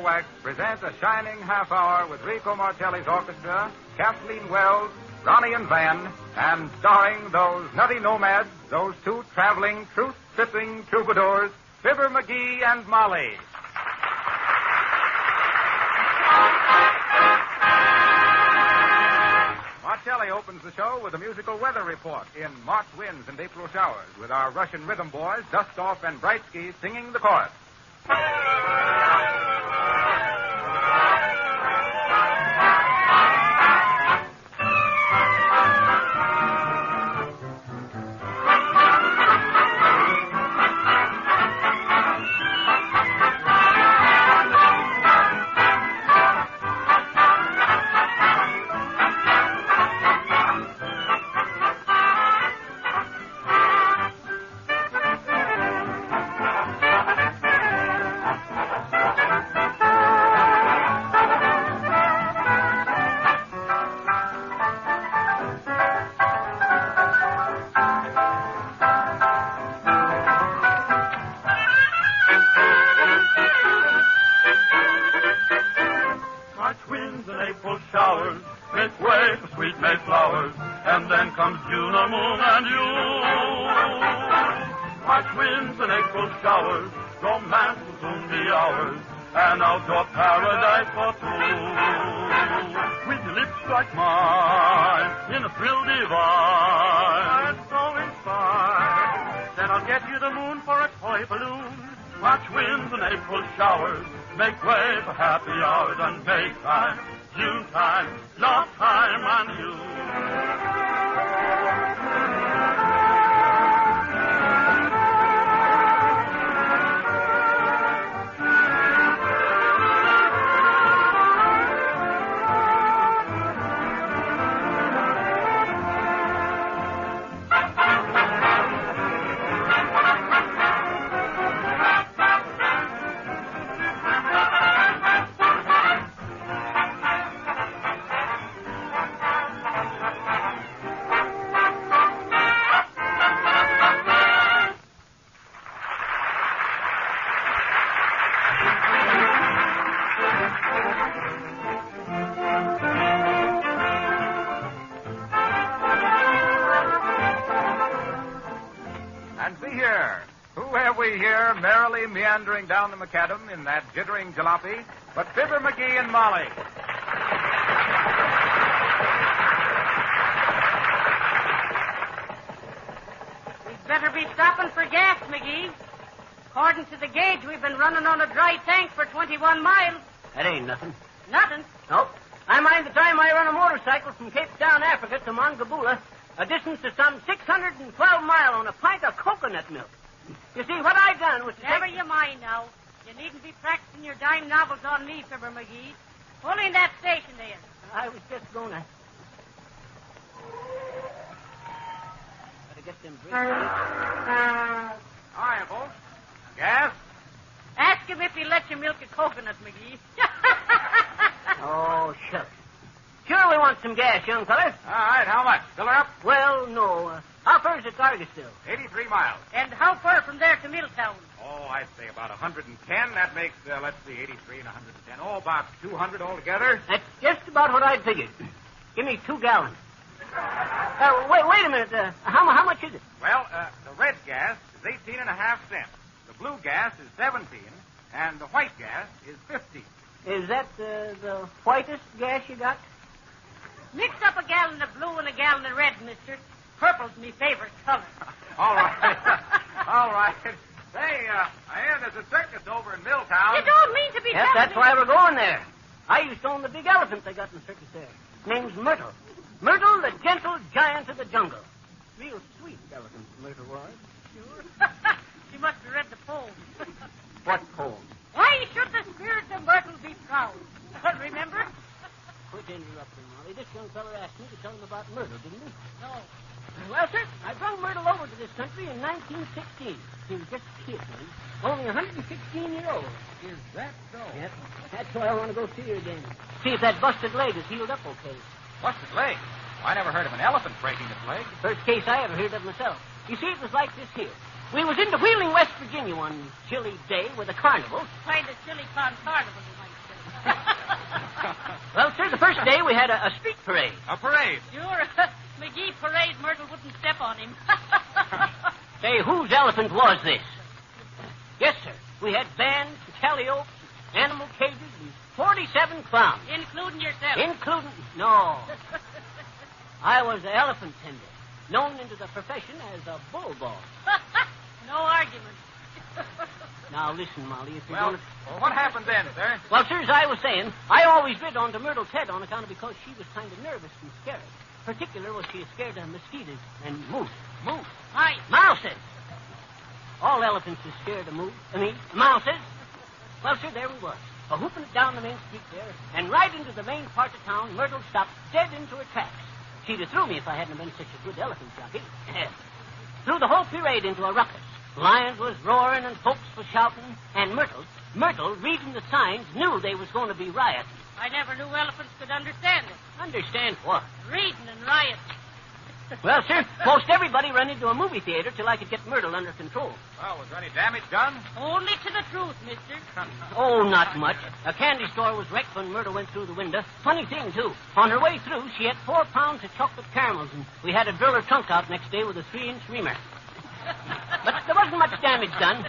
Wax present a shining half hour with Rico Martelli's orchestra, Kathleen Wells, Ronnie and Van, and starring those nutty nomads, those two traveling, truth-tripping troubadours, Fibber, McGee, and Molly. Martelli opens the show with a musical weather report in March winds and April showers, with our Russian rhythm boys, Dustoff and Brightsky, singing the chorus. Make way for happy hours and May time, June time, love time, and you. Merrily meandering down the macadam in that jittering jalopy, but Fibber, McGee, and Molly. We'd better be stopping for gas, McGee. According to the gauge, we've been running on a dry tank for 21 miles. That ain't nothing. Nothing? Nope. I mind the time I run a motorcycle from Cape Town, Africa to Mongabula, a distance of some 612 miles on a pint of coconut milk. You see, what I done was to Never you mind now. You needn't be practicing your dime novels on me, Fibber McGee. Pull in that station there. I was just gonna. Better get them brakes. Hiya, folks. Gas? Ask him if he'll let you milk a coconut, McGee. Oh, shucks. Sure we want some gas, young feller. All right, how much? Fill her up? Well, no. How far is the Cargisville? 83 miles. And how far from there to Middletown? Oh, I'd say about 110. That makes, 83 and 110. Oh, about 200 altogether. That's just about what I figured. Give me 2 gallons. Wait a minute. How much is it? Well, the red gas is 18 and a half cents. The blue gas is 17, and the white gas is 15. Is that the whitest gas you got? Mix up a gallon of blue and a gallon of red, mister. Purple's me favorite color. All right. All right. Say, I hear there's a circus over in Milltown. You don't mean to be Yes, that's why we're going there. I used to own the big elephant they got in the circus there. Name's Myrtle. Myrtle, the gentle giant of the jungle. Real sweet elephant, Myrtle was. Sure. She must have read the poem. What poem? Why should the spirit of Myrtle be proud? Remember? Quit interrupting, Molly. This young feller asked me to tell him about Myrtle, didn't he? No. Well, sir, I brought Myrtle over to this country in 1916. She was just a kid, man. Only 116-year-old. Is that so? Yep. That's why I want to go see her again. See if that busted leg is healed up okay. Busted leg? Well, I never heard of an elephant breaking its leg. First case I ever heard of myself. You see, it was like this here. We was into Wheeling, West Virginia one chilly day with a carnival. Kind of silly con carnival, you might Well, sir, the first day we had a street parade. A parade. Sure. McGee parade, Myrtle wouldn't step on him. Say, whose elephant was this? Yes, sir. We had bands, calliope, animal cages, and 47 clowns. Including yourself. No. I was the elephant tender, known into the profession as a bulldog. No argument. Now, listen, Molly, if you're Well, going to... what happened then, sir? Well, sir, as I was saying, I always rid on to Myrtle's head on account of because she was kind of nervous and scared. Particular was she scared of mosquitoes and moose. Moose. Right. Mouses. All elephants are scared of mouses. Well, sir, there we was, a-hooping it down the main street there, and right into the main part of town, Myrtle stopped dead into her tracks. She'd have threw me if I hadn't been such a good elephant jockey. Threw the whole parade into a ruckus. Lions was roaring and folks was shouting, and Myrtle, reading the signs, knew they was going to be rioting. I never knew elephants could understand it. Understand what? Reading and rioting. Well, sir, most everybody ran into a movie theater till I could get Myrtle under control. Well, was there any damage done? Only to the truth, mister. Oh, not much. A candy store was wrecked when Myrtle went through the window. Funny thing, too. On her way through, she had 4 pounds of chocolate caramels, and we had to drill her trunk out next day with a 3-inch reamer. But there wasn't much damage done.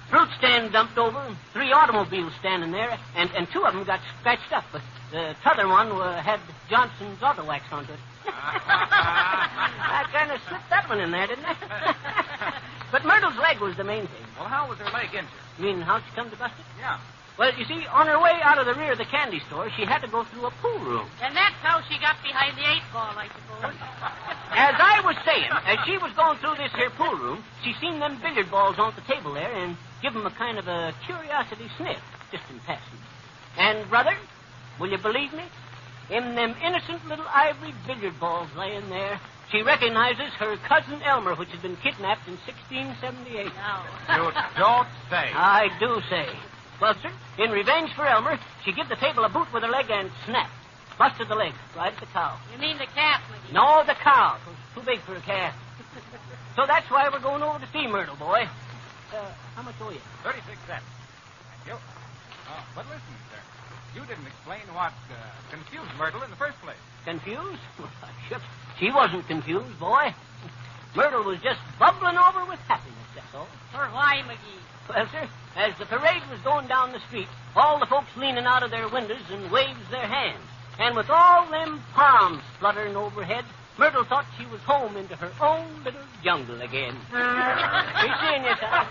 Fruit stand dumped over, and 3 automobiles standing there, and 2 of them got scratched up, but the t'other one had Johnson's auto wax onto it. I kind of slipped that one in there, didn't I? But Myrtle's leg was the main thing. Well, how was her leg injured? You mean how'd she come to bust it? Yeah. Well, you see, on her way out of the rear of the candy store, she had to go through a pool room. And that's how she got behind the 8-ball, I suppose. As I was saying, as she was going through this here pool room, she seen them billiard balls on the table there and give them a kind of a curiosity sniff, just in passing. And, brother, will you believe me? In them innocent little ivory billiard balls laying there, she recognizes her cousin Elmer, which had been kidnapped in 1678. Now. You don't say. I do say. Well, sir, in revenge for Elmer, she give the table a boot with her leg and snap. Busted the leg, right at the cow. You mean the calf, McGee? No, the cow. It was too big for a calf. So that's why we're going over to see Myrtle, boy. How much owe you? 36 cents. Thank you. But listen, sir. You didn't explain what confused Myrtle in the first place. Confused? Shucks. She wasn't confused, boy. Myrtle was just bubbling over with happiness, that's all. For why, McGee? Well, sir, as the parade was going down the street, all the folks leaning out of their windows and waves their hands. And with all them palms fluttering overhead, Myrtle thought she was home into her own little jungle again. Be seeing you, sir.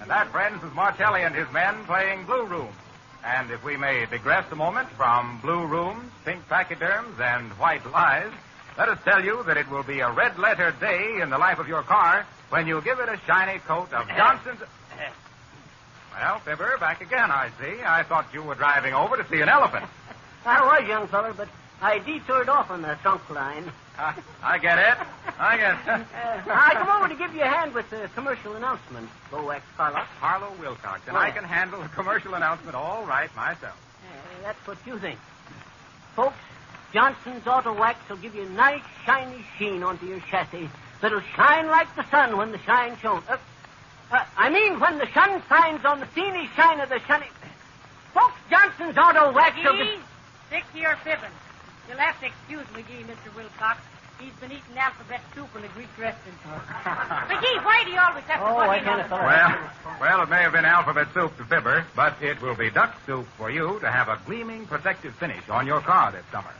That, friends, is Martelli and his men playing Blue Room. And if we may digress a moment from blue rooms, pink pachyderms, and white lies, let us tell you that it will be a red-letter day in the life of your car when you give it a shiny coat of Johnson's... Well, Fibber, back again, I see. I thought you were driving over to see an elephant. I was, young feller, but I detoured off on the trunk line. I get it. I come over to give you a hand with the commercial announcement, Lowax Carlock. Harlow Wilcox, and I can handle the commercial announcement all right myself. That's what you think. Folks, Johnson's Auto Wax will give you a nice, shiny sheen onto your chassis that'll shine like the sun when the shine shows. I mean, when the sun shines on the steamy shine of the sunny... Folks, Johnson's Auto Wax will McGee, stick to your fibbing. You'll have to excuse McGee, Mr. Wilcox. He's been eating alphabet soup in a Greek restaurant. McGee, why do you always have to I can't afford Well, it may have been alphabet soup to Fibber, but it will be duck soup for you to have a gleaming protective finish on your car this summer.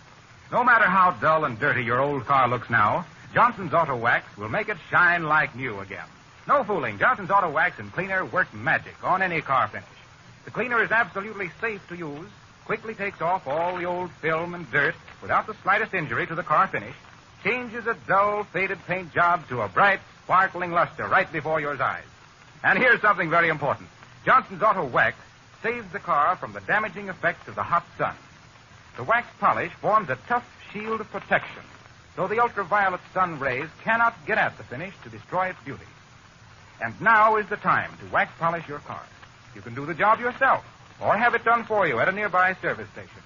No matter how dull and dirty your old car looks now, Johnson's Auto Wax will make it shine like new again. No fooling. Johnson's Auto Wax and Cleaner work magic on any car finish. The cleaner is absolutely safe to use, quickly takes off all the old film and dirt without the slightest injury to the car finish, changes a dull, faded paint job to a bright, sparkling luster right before your eyes. And here's something very important. Johnson's Auto Wax saves the car from the damaging effects of the hot sun. The wax polish forms a tough shield of protection, so the ultraviolet sun rays cannot get at the finish to destroy its beauty. And now is the time to wax polish your car. You can do the job yourself, or have it done for you at a nearby service station.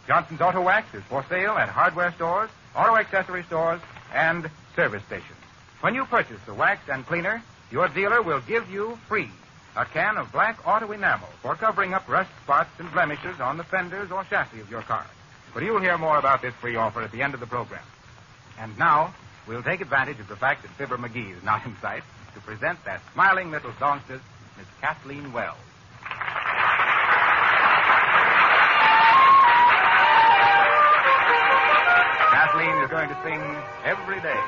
Johnson's Auto Wax is for sale at hardware stores, auto accessory stores, and service stations. When you purchase the wax and cleaner, your dealer will give you free a can of black auto enamel for covering up rust spots and blemishes on the fenders or chassis of your car. But you'll hear more about this free offer at the end of the program. And now, we'll take advantage of the fact that Fibber McGee is not in sight to present that smiling little songstress, Miss Kathleen Wells. Kathleen is going to sing every day.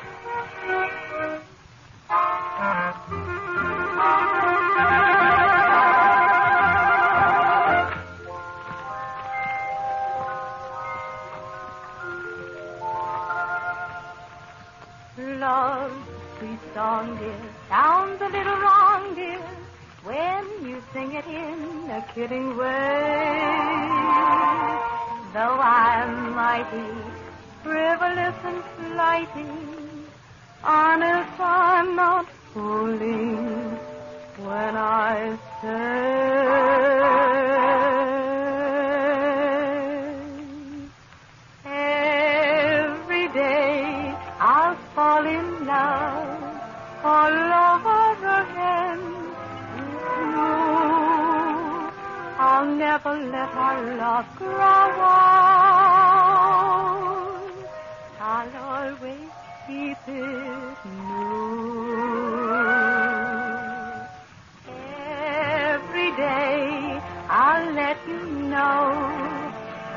Love, sweet song, dear, sounds a little wrong, dear, when you sing it in a kidding way. Though I'm mighty frivolous and flighty, honest, I'm not fooling when I say every day I'll fall in love all over again with you. I'll never let our love grow old. I'll always keep it new. Every day I'll let you know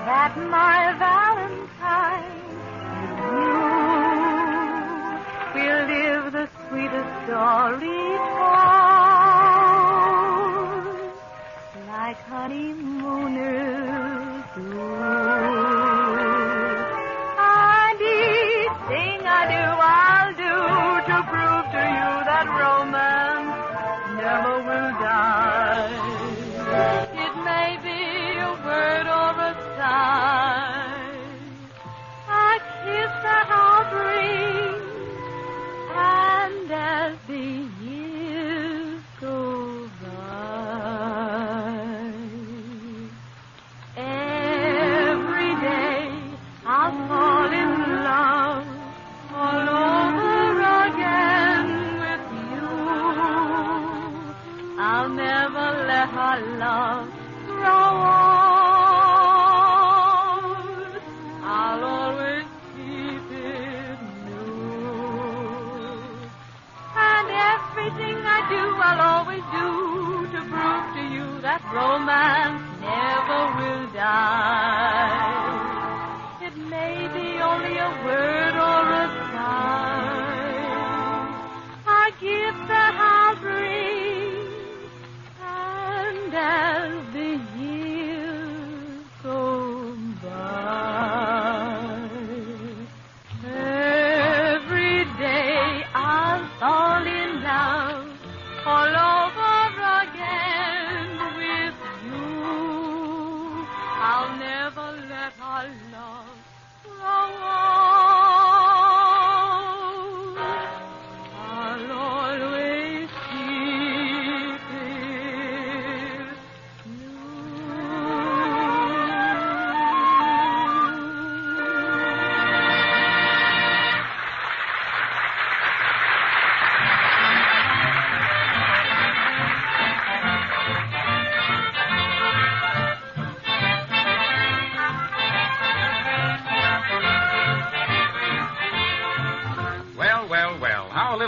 that my Valentine is you. We'll live the sweetest story told, like honeymooners do. I'll do to prove to you that romance never will die. It may be a word or a sigh, a kiss that I'll bring, and as the years go by, every day I'll fall in love all over again with you. I'll never let our love grow old. I'll always keep it new. And everything I do, I'll always do to prove to you that romance never will die. It may be only a word or a sigh, a gift that I'll bring,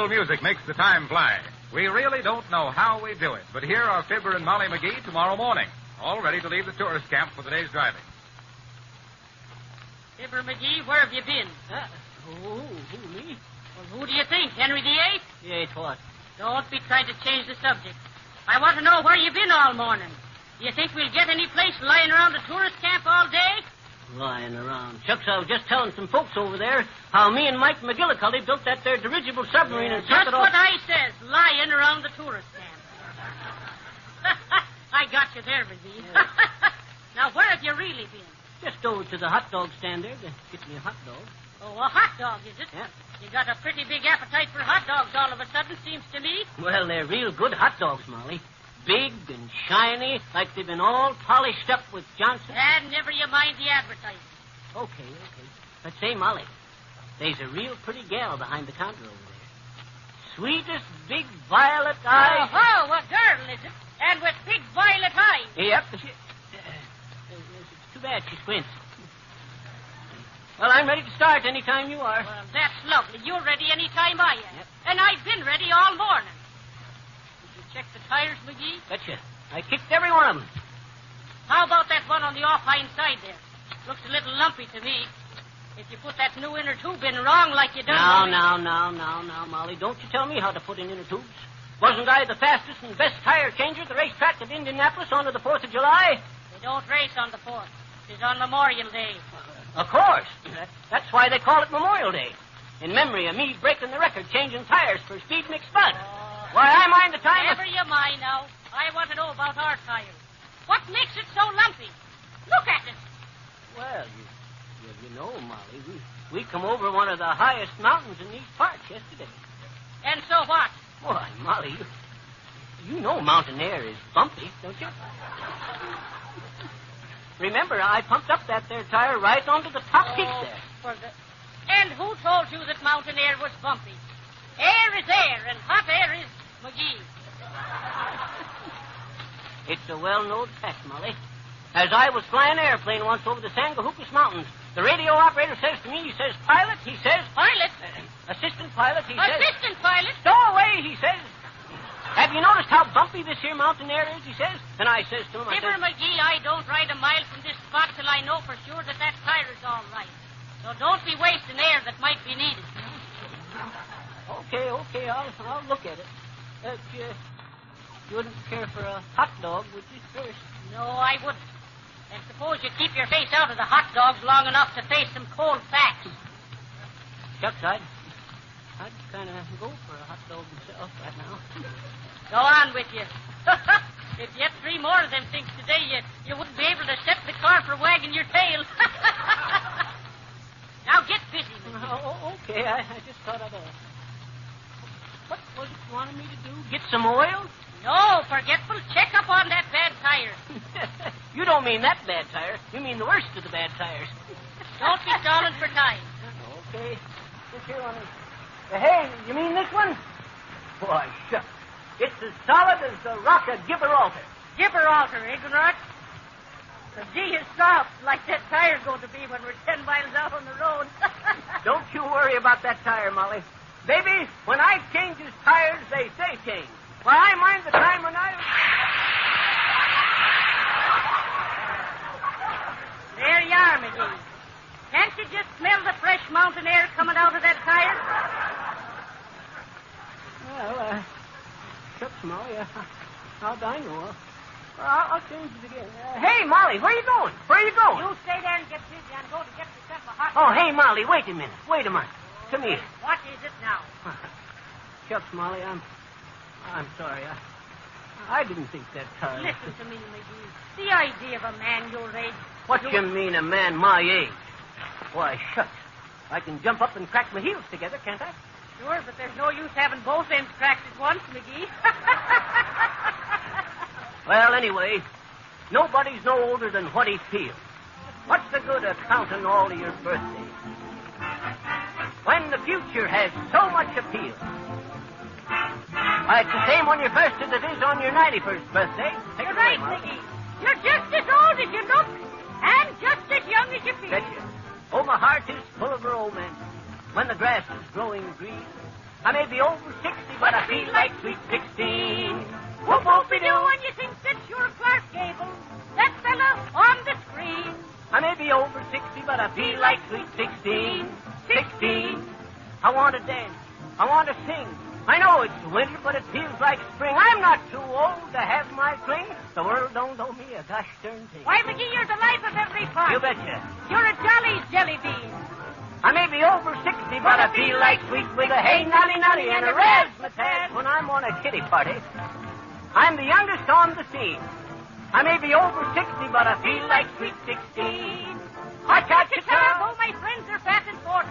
little music makes the time fly. We really don't know how we do it, but here are Fibber and Molly McGee tomorrow morning, all ready to leave the tourist camp for the day's driving. Fibber McGee, where have you been? Who, me? Well, who do you think? Henry VIII? Yeah, what? Don't be trying to change the subject. I want to know where you've been all morning. Do you think we'll get any place lying around the tourist camp all day? Lying around. Shucks, I was just telling some folks over there how me and Mike McGillicuddy built that there dirigible submarine and sent Just it off. what I says, lying around the tourist camp. I got you there, McGee. Yeah. Now, where have you really been? Just over to the hot dog stand there to get me a hot dog. Oh, a hot dog, is it? Yeah. You got a pretty big appetite for hot dogs all of a sudden, seems to me. Well, they're real good hot dogs, Molly. Big and shiny, like they've been all polished up with Johnson. And never you mind the advertising. Okay. But say, Molly, there's a real pretty gal behind the counter over there. Sweetest big violet eyes. Oh, a girl, is it? And with big violet eyes. Yep. It's too bad she squints. Well, I'm ready to start any time you are. Well, that's lovely. You're ready any time I am. Yep. And I've been ready all morning. Did you check the tires, McGee? Betcha. I kicked every one of them. How about that one on the off-hind side there? Looks a little lumpy to me. If you put that new inner tube in wrong like you done... Now, Molly. Don't you tell me how to put in inner tubes. Wasn't I the fastest and best tire changer at the racetrack at Indianapolis on the 4th of July? They don't race on the 4th. It's on Memorial Day. Of course. That's why they call it Memorial Day. In memory of me breaking the record changing tires for Speed McSpud. Why, I mind the time... Never you mind now. I want to know about our tires. What makes it so lumpy? Look at it. Well, you know, Molly, we come over one of the highest mountains in these parts yesterday. And so what? Why, Molly, you know mountain air is bumpy, don't you? Remember, I pumped up that there tire right onto the top peak there. And who told you that mountain air was bumpy? Air is air, and hot air is McGee. It's a well-known fact, Molly. As I was flying an airplane once over the Sangahookus Mountains, the radio operator says to me, he says, pilot, he says... Pilot? Assistant pilot, he says... Assistant pilot? Stow away, he says. Have you noticed how bumpy this here mountain air is, he says? And I says to him, Fibber McGee, I don't ride a mile from this spot till I know for sure that tire is all right. So don't be wasting air that might be needed. Okay, I'll look at it. You wouldn't care for a hot dog, would you, first? No, I wouldn't. And suppose you keep your face out of the hot dogs long enough to face some cold facts. Shucks, I'd kind of go for a hot dog myself right now. Go on with you. If you had 3 more of them things today, you wouldn't be able to set the car for wagging your tail. Now get busy, McGee. Okay, I just thought I'd What was it you wanted me to do? Get some oil? No, forgetful. Check up on that bad tire. You don't mean that bad tire. You mean the worst of the bad tires. Don't be stalling for time. Okay. This here one is... Hey, you mean this one? Boy, shucks. It's as solid as the rock of Gibraltar. Gibraltar, ignorant. The G is soft, like that tire's going to be when we're 10 miles out on the road. Don't you worry about that tire, Molly. Baby, when I changes tires, they stay changed. Why, I mind the time when I... There you are, McGee. Can't you just smell the fresh mountain air coming out of that tire? Well, shucks, Molly. How'd I know? I'll change it again. Hey, Molly, where you going? Where you going? You stay there and get busy. I'm going to get myself a hot... Oh, hey, Molly, wait a minute. Come here. What is it now? Shucks, Molly, I'm sorry. I didn't think that tire... Listen to me, McGee. The idea of a man your age... What you mean, a man my age? Why, shucks. I can jump up and crack my heels together, can't I? Sure, but there's no use having both ends cracked at once, McGee. Well, anyway, nobody's no older than what he feels. What's the good of counting all of your birthdays when the future has so much appeal? Why, it's the same on your first as it is on your 91st birthday. You're right, McGee. You're just as old as you look and just as young as you feel. Betcha. Oh, my heart is full of romance when the grass is growing green I may be over 60, but I feel like sweet 16. Whoop whoopie doo, and you think that you're Clark Gable, that fella on the screen. I may be over 60, but I feel like sweet 16. 16. I want to dance. I want to sing. I know it's winter, but it feels like spring. I'm not too old to have my fling. The world don't owe me a gosh darn thing. Why, McGee, you're the life of every party. You betcha. You're a jolly jelly bean. I may be over 60, but I feel like sweet with a hey nutty nutty and a razzmatazz when I'm on a kiddie party. I'm the youngest on the scene. I may be over 60, but I feel like sweet 16. Ha-cha-cha-cha, though my friends are fat and 40,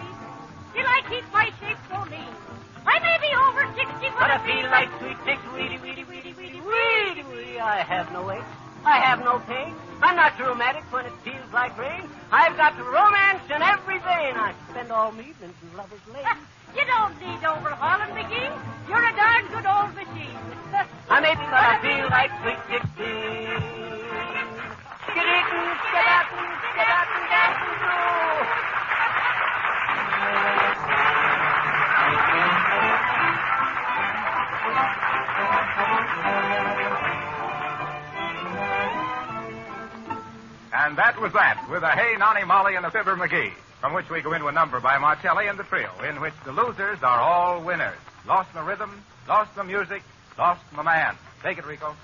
still I keep my shape so lean. I may be over 60, but I feel like sweet 16. Weedy, weedy, weedy, weedy, weedy, weedy. I have no ache. I have no pain. I'm not rheumatic when it feels like rain. I've got romance in every vein. I spend all my evenings in Lover's Lane. You don't need overhauling, McGee. You're a darn good old machine. I may be, but I feel like sweet 16. Skid-eatin', skid-outin', skid-outin', dancin' through. And that was that, with a Hey, Nonny, Molly, and a Fibber McGee, from which we go into a number by Martelli and the trio, in which the losers are all winners. Lost my rhythm, lost my music, lost my man. Take it, Rico.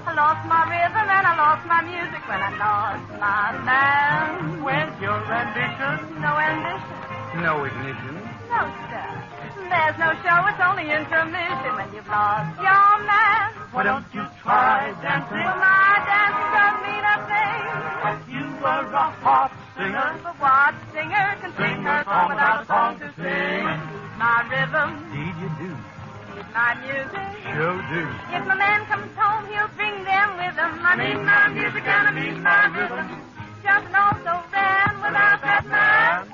I lost my rhythm and I lost my music when I lost my man. Where's your ambition? No ambition. No ignition. No, sir. There's no show, it's only intermission when you've lost your man. Why don't you try dancing? Well, my dancing doesn't mean a thing. You were a hot singer. But what singer can sing her song without a song to sing? My rhythm. Indeed you do. Need my music. Sure do. If my man comes home, he'll bring them with him. I need my music and I need my rhythm. Just an all so ran without that man.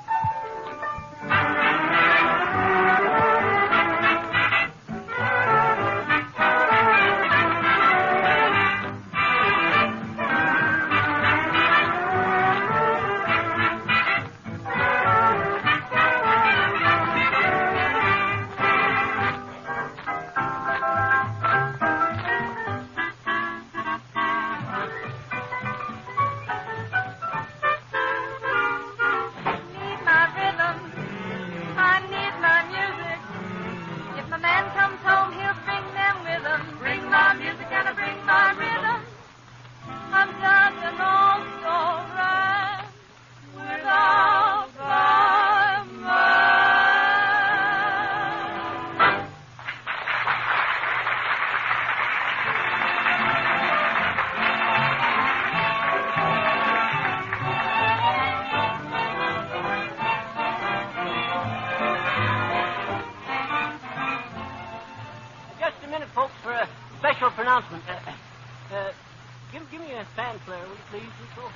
Special pronouncement. Give me a fanfare, will you please, Rico?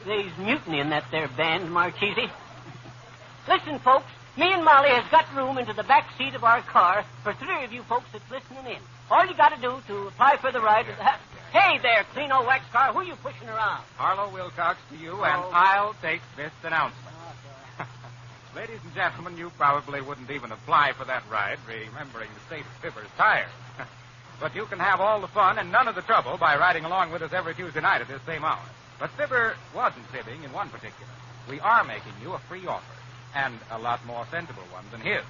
There's mutiny in that there band, Marchese. Listen, folks, me and Molly has got room into the back seat of our car for 3 of you folks that's listening in. All you got to do to apply for the ride is... Hey there, clean old wax car, who are you pushing around? Harlow Wilcox to you, and I'll take this announcement. Ladies and gentlemen, you probably wouldn't even apply for that ride, remembering the state of Fibber's tires. But you can have all the fun and none of the trouble by riding along with us every Tuesday night at this same hour. But Fibber wasn't fibbing in one particular. We are making you a free offer, and a lot more sensible one than his.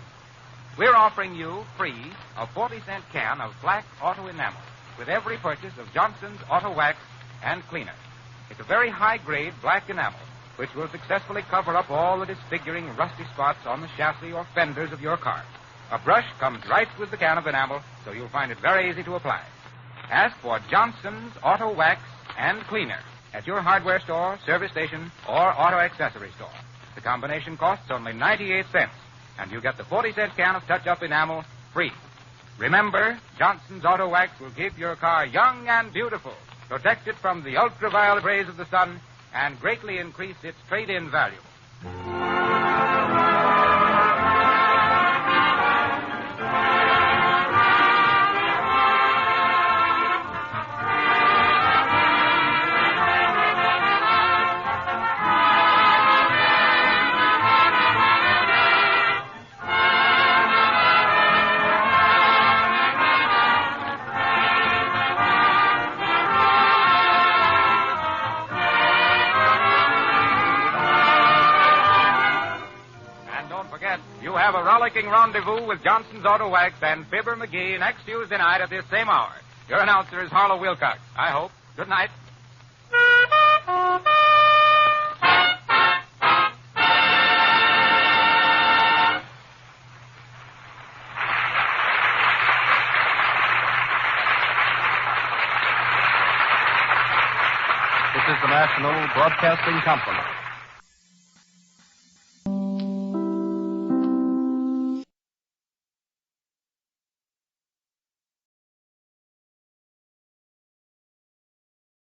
We're offering you free a 40-cent can of black auto enamel with every purchase of Johnson's Auto Wax and Cleaner. It's a very high-grade black enamel which will successfully cover up all the disfiguring rusty spots on the chassis or fenders of your car. A brush comes right with the can of enamel, so you'll find it very easy to apply. Ask for Johnson's Auto Wax and Cleaner at your hardware store, service station, or auto accessory store. The combination costs only 98 cents, and you get the 40-cent can of touch-up enamel free. Remember, Johnson's Auto Wax will keep your car young and beautiful, protect it from the ultraviolet rays of the sun, and greatly increase its trade-in value. You have a rollicking rendezvous with Johnson's Auto Wax and Fibber McGee next Tuesday night at this same hour. Your announcer is Harlow Wilcox. I hope. Good night. This is the National Broadcasting Company.